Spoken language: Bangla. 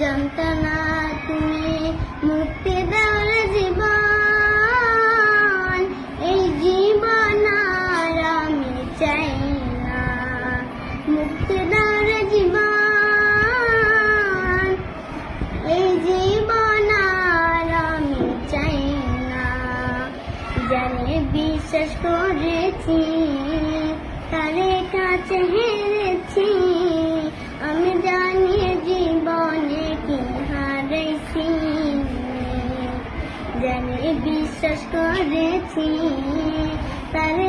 যন্ত্রণা তুমি মুক্তি দাও রে জীবন, এই জীবন আর আমি চাই না। মুক্তি দাও রে জীবন, এই জীবন আর আমি চাই না। জানে বিশ্বাস করেছি তারে কাছে হেরেছি, আমি জানি জীবনে কি হারাইছি। জানে বিশ্বাস করেছি তারে